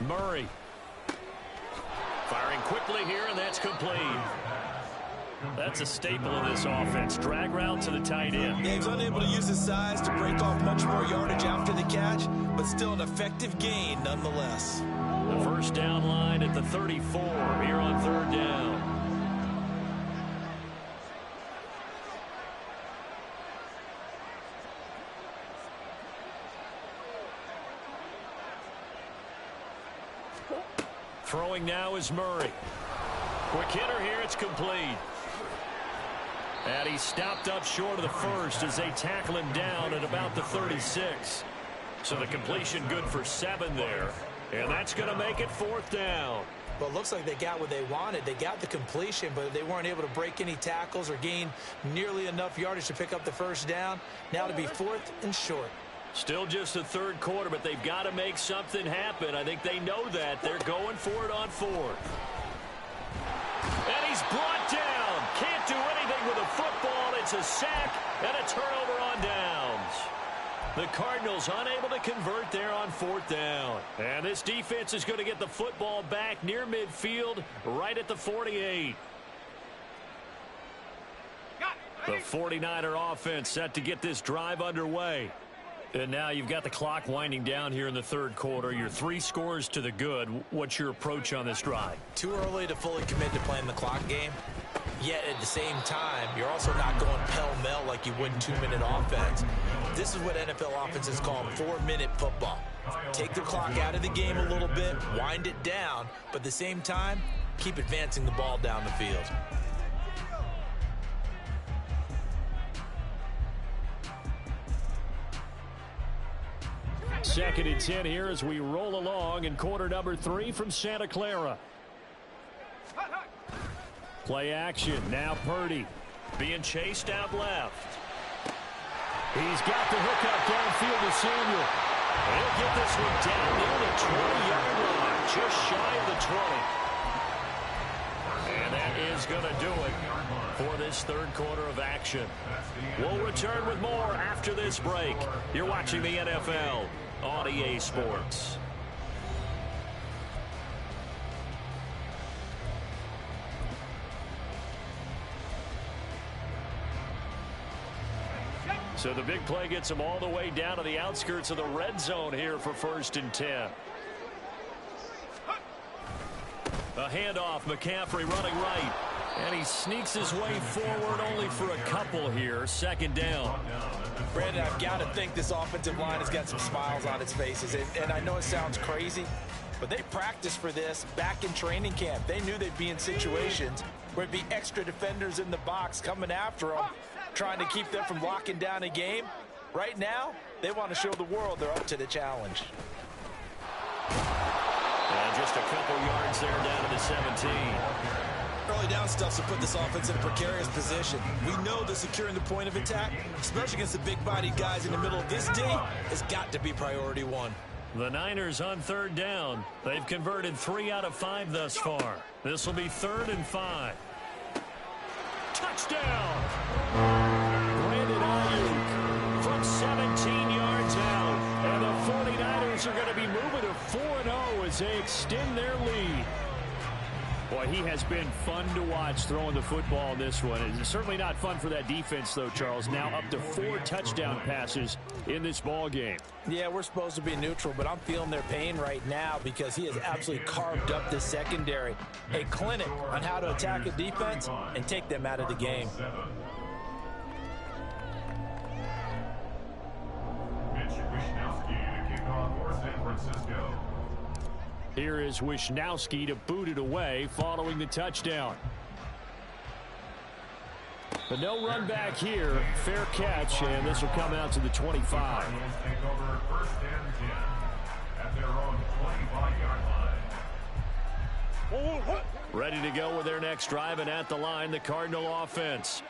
I: Murray. Firing quickly here, and that's complete. That's a staple of this offense. Drag route to the tight end.
J: Yeah, he's unable to use his size to break off much more yardage after the catch, but still an effective gain nonetheless.
I: The 1st down line at the 34 here on 3rd down. Throwing now is Murray. Quick hitter here, it's complete. And he's stopped up short of the 1st as they tackle him down at about the 36. So the completion good for 7 there. And that's going to make it 4th down.
J: Well, it looks like they got what they wanted. They got the completion, but they weren't able to break any tackles or gain nearly enough yardage to pick up the 1st down. Now to be 4th and short.
I: Still just the 3rd quarter, but they've got to make something happen. I think they know that. They're going for it on 4th. And he's brought down. Can't do anything with a football. It's a sack and a turnover on downs. The Cardinals unable to convert there on 4th down. And this defense is going to get the football back near midfield, right at the 48. The 49er offense set to get this drive underway. And now you've got the clock winding down here in the 3rd quarter. You're 3 scores to the good. What's your approach on this drive?
J: Too early to fully commit to playing the clock game. Yet at the same time, you're also not going pell-mell like you would in 2-minute offense. This is what NFL offenses call 4-minute football. Take the clock out of the game a little bit, wind it down, but at the same time, keep advancing the ball down the field.
I: Second and 10 here as we roll along in quarter number 3 from Santa Clara. Play action. Now Purdy being chased out left. He's got the hook up downfield to Samuel. He'll get this one down near the 20-yard line, just shy of the 20. And that is going to do it for this 3rd quarter of action. We'll return with more after this break. You're watching the NFL on EA Sports. So the big play gets them all the way down to the outskirts of the red zone here for 1st and 10. A handoff, McCaffrey running right. And he sneaks his way forward only for a couple here. 2nd down.
J: Brandon, I've got to think this offensive line has got some smiles on its faces. And I know it sounds crazy, but they practiced for this back in training camp. They knew they'd be in situations where it'd be extra defenders in the box coming after them, trying to keep them from locking down a game. Right now, they want to show the world they're up to the challenge.
I: And just a couple yards there down to the 17.
J: Early down stuff to put this offense in a precarious position. We know that securing the point of attack, especially against the big-bodied guys in the middle of this D, has got to be priority one.
I: The Niners on 3rd down. They've converted 3 out of 5 thus far. This will be 3rd and 5. Touchdown! Brandon Ayuk from 17 yards out. And the 49ers are going to be moving to 4-0 as they extend their lead. Boy, he has been fun to watch throwing the football in this one. It's certainly not fun for that defense, though, Charles. Now up to 4 touchdown passes in this ball game.
J: Yeah, we're supposed to be neutral, but I'm feeling their pain right now because he has absolutely carved up this secondary. A clinic on how to attack a defense and take them out of the game.
K: Mitch Wishnowsky to kick off for San Francisco.
I: Here is Wishnowsky to boot it away following the touchdown. But no run back here. Fair catch, and this will come out to the 25.
K: Cardinals take over 1st and 10 at their own 25-yard line.
I: Ready to go with their next drive, and at the line, the Cardinal offense.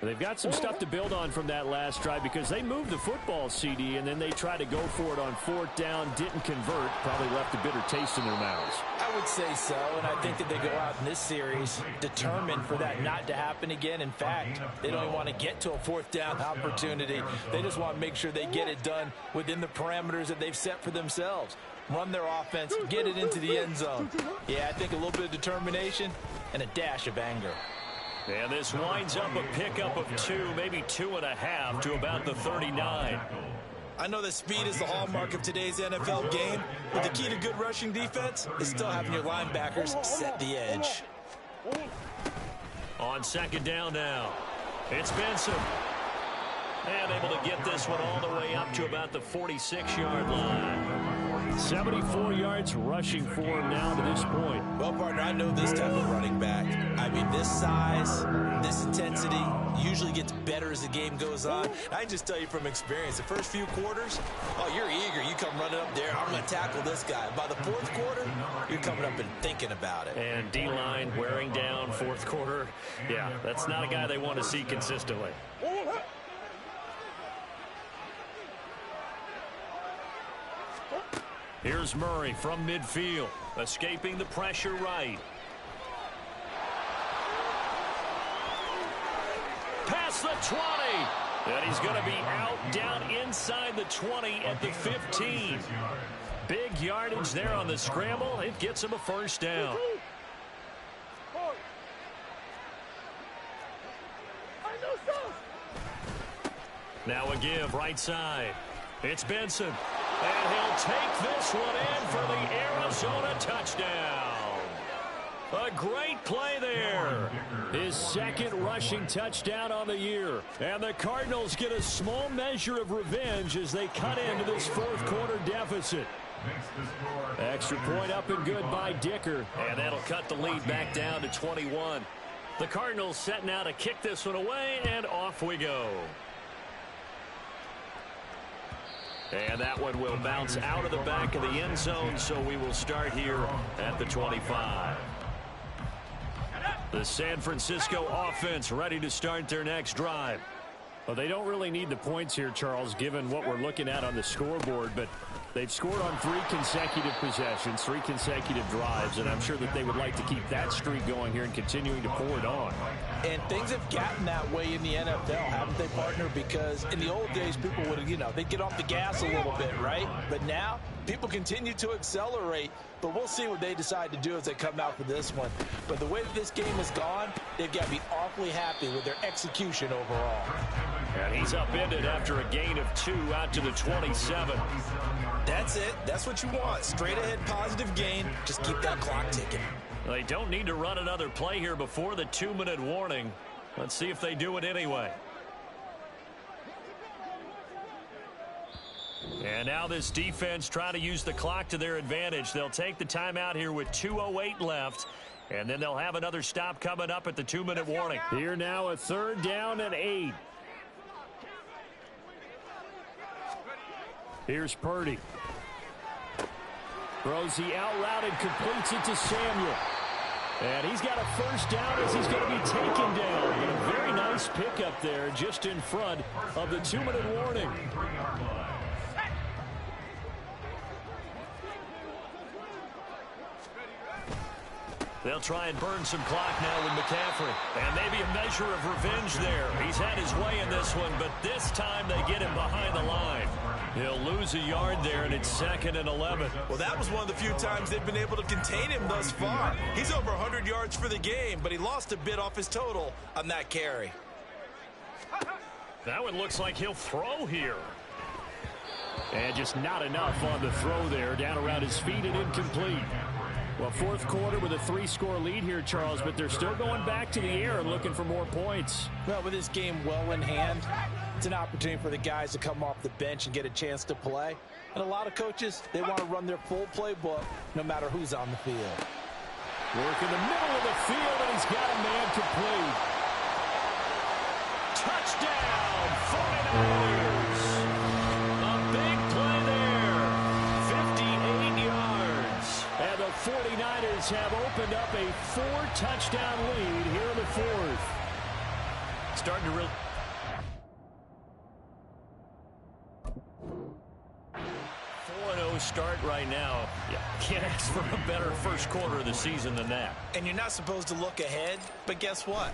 I: They've got some stuff to build on from that last drive because they moved the football, CD, and then they tried to go for it on 4th down, didn't convert, probably left a bitter taste in their mouths.
J: I would say so, and I think that they go out in this series determined for that not to happen again. In fact, they don't even want to get to a 4th down opportunity. They just want to make sure they get it done within the parameters that they've set for themselves. Run their offense, get it into the end zone. Yeah, I think a little bit of determination and a dash of anger.
I: And this winds up a pickup of 2, maybe 2.5 to about the 39.
J: I know that speed is the hallmark of today's NFL game, but the key to good rushing defense is still having your linebackers set the edge.
I: On 2nd down now, it's Benson. And able to get this one all the way up to about the 46-yard line. 74 yards rushing for him now to this point.
J: Well, partner, I know this type of running back. I mean, this size, this intensity usually gets better as the game goes on. I can just tell you from experience, the first few quarters, oh, you're eager. You come running up there, I'm going to tackle this guy. By the 4th quarter, you're coming up and thinking about it.
I: And D-line wearing down 4th quarter. Yeah, that's not a guy they want to see consistently. Here's Murray from midfield, escaping the pressure right. Past the 20. And he's going to be out down inside the 20 at the 15. Big yardage there on the scramble. It gets him a 1st down. Now a give right side. It's Benson. And he'll take this one in for the Arizona touchdown. A great play there. His 2nd rushing touchdown on the year. And the Cardinals get a small measure of revenge as they cut into this 4th quarter deficit. Extra point up and good by Dicker. And that'll cut the lead back down to 21. The Cardinals set now to kick this one away, and off we go. And that one will bounce out of the back of the end zone, so we will start here at the 25. The San Francisco offense ready to start their next drive. Well, they don't really need the points here, Charles, given what we're looking at on the scoreboard, but they've scored on 3 consecutive possessions, 3 consecutive drives, and I'm sure that they would like to keep that streak going here and continuing to pour it on.
J: And things have gotten that way in the NFL, haven't they, partner? Because in the old days, people would, they'd get off the gas a little bit, right? But now, People continue to accelerate, but we'll see what they decide to do as they come out for this one. But the way that this game has gone, they've got to be awfully happy with their execution overall.
I: And he's upended after a gain of 2 out to the 27.
J: That's it. That's what you want. Straight ahead positive gain. Just keep that clock ticking.
I: They don't need to run another play here before the 2-minute warning. Let's see if they do it anyway. And now this defense trying to use the clock to their advantage. They'll take the timeout here with 2:08 left. And then they'll have another stop coming up at the 2-minute warning. Here now a 3rd down and 8. Here's Purdy. Throws the out route and completes it to Samuel. And he's got a 1st down as he's going to be taken down. But a very nice pickup there just in front of the 2-minute warning. They'll try and burn some clock now with McCaffrey. And maybe a measure of revenge there. He's had his way in this one, but this time they get him behind the line. He'll lose a yard there, and it's 2nd and 11.
J: Well, that was one of the few times they've been able to contain him thus far. He's over 100 yards for the game, but he lost a bit off his total on that carry.
I: That one looks like he'll throw here. And just not enough on the throw there. Down around his feet and incomplete. Well, 4th quarter with a 3-score lead here, Charles, but they're still going back to the air and looking for more points.
J: Well, with this game well in hand, it's an opportunity for the guys to come off the bench and get a chance to play. And a lot of coaches, they want to run their full playbook no matter who's on the field.
I: Work in the middle of the field, and he's got a man complete. Touchdown, 49ers. A big play there. 58 yards. And the 49ers have opened up a 4-touchdown lead here in the 4th. Starting to really... 4-0 start right now. Yeah, can't ask for a better first quarter of the season than that.
J: And you're not supposed to look ahead, but guess what?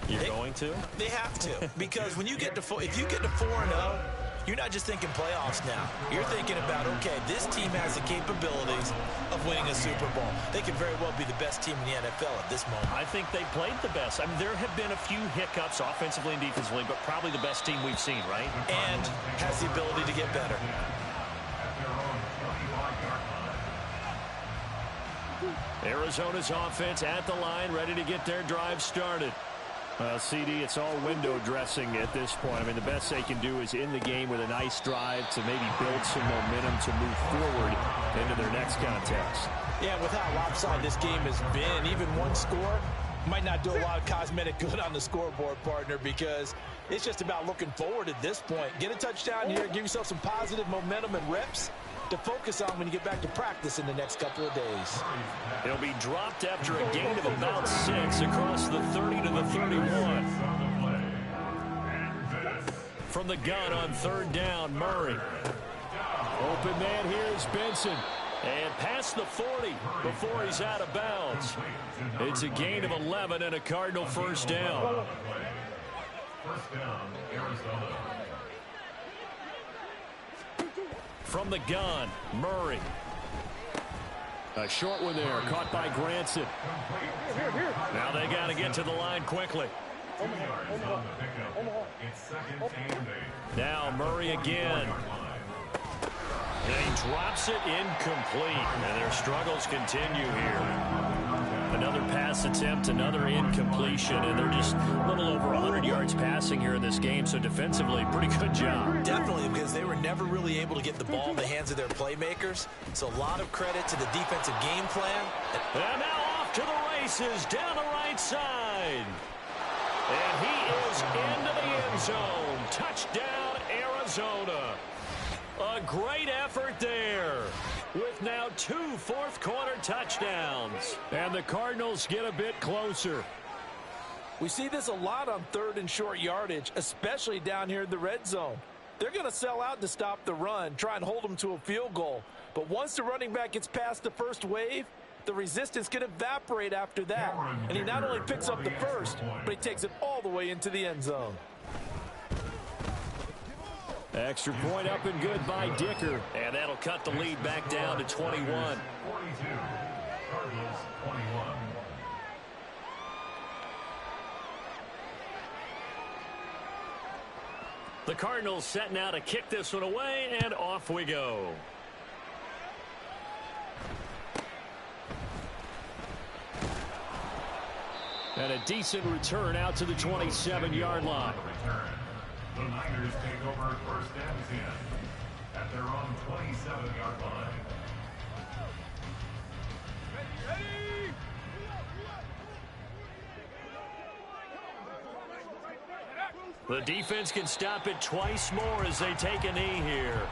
I: You're going to?
J: They have to, because when you get to if you get to 4-0, you're not just thinking playoffs now. You're thinking about, okay, this team has the capabilities of winning a Super Bowl. They could very well be the best team in the NFL at this moment.
I: I think they played the best. I mean, there have been a few hiccups offensively and defensively, but probably the best team we've seen, right?
J: And has the ability to get better.
I: Arizona's offense at the line, ready to get their drive started. CD, it's all window dressing at this point. I mean, the best they can do is in the game with a nice drive to maybe build some momentum to move forward into their next contest.
J: Yeah, with how lopsided this game has been, even one score might not do a lot of cosmetic good on the scoreboard, partner, because it's just about looking forward at this point. Get a touchdown here, give yourself some positive momentum and reps to focus on when you get back to practice in the next couple of days.
I: It'll be dropped after a gain of about 6 across the 30 to the 31. From the gun on 3rd down, Murray. Open man here is Benson. And past the 40 before he's out of bounds. It's a gain of 11 and a Cardinal 1st down.
K: First down, Arizona.
I: From the gun, Murray. A short one there, caught by Granson. Now they got to get to the line quickly. Now Murray again. And he drops it incomplete. And their struggles continue here. Another pass attempt, another incompletion, and they're just a little over 100 yards passing here in this game, so defensively, pretty good job.
J: Definitely, because they were never really able to get the ball in the hands of their playmakers, so a lot of credit to the defensive game plan.
I: And now off to the races, down the right side. And he is into the end zone. Touchdown, Arizona. A great effort there, with now 2 fourth-quarter touchdowns. And the Cardinals get a bit closer.
J: We see this a lot on 3rd and short yardage, especially down here in the red zone. They're going to sell out to stop the run, try and hold them to a field goal. But once the running back gets past the first wave, the resistance can evaporate after that. And he not only picks up the first, but he takes it all the way into the end zone.
I: Extra point up and good by Dicker. And that'll cut the lead back down to 21.
K: 42. Cardinals 21.
I: The Cardinals set now to kick this one away, and off we go. And a decent return out to the 27-yard line.
K: The Niners take over first and 10 at their own 27-yard line.
I: The defense can stop it twice more as they take a knee here.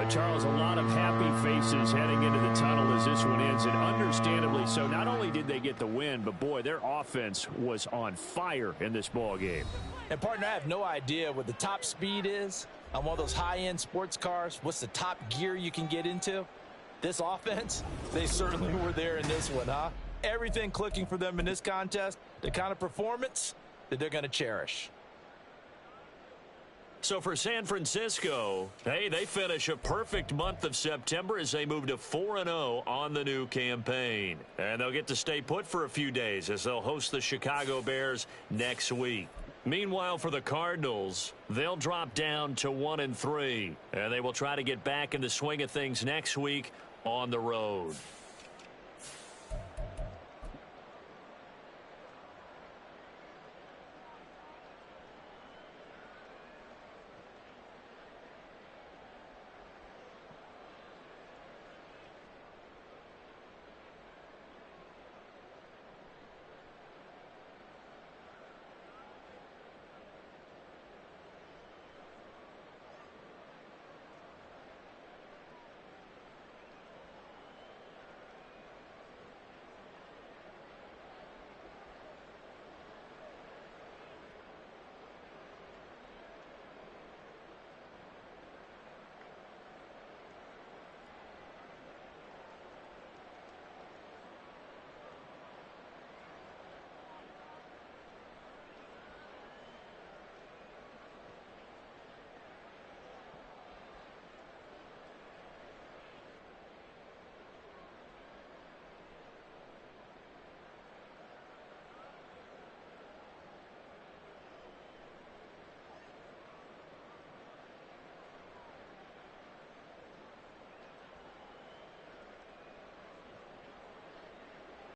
I: Charles, a lot of happy faces heading into the tunnel as this one ends, and understandably so. Not only did they get the win, but boy, their offense was on fire in this ball game.
J: And partner, I have no idea what the top speed is on one of those high-end sports cars. What's the top gear you can get into? This offense, they certainly were there in this one, huh? Everything clicking for them in this contest, the kind of performance that they're going to cherish.
I: So for San Francisco, hey, they finish a perfect month of September as they move to 4-0 on the new campaign. And they'll get to stay put for a few days as they'll host the Chicago Bears next week. Meanwhile, for the Cardinals, they'll drop down to 1-3, and they will try to get back in the swing of things next week on the road.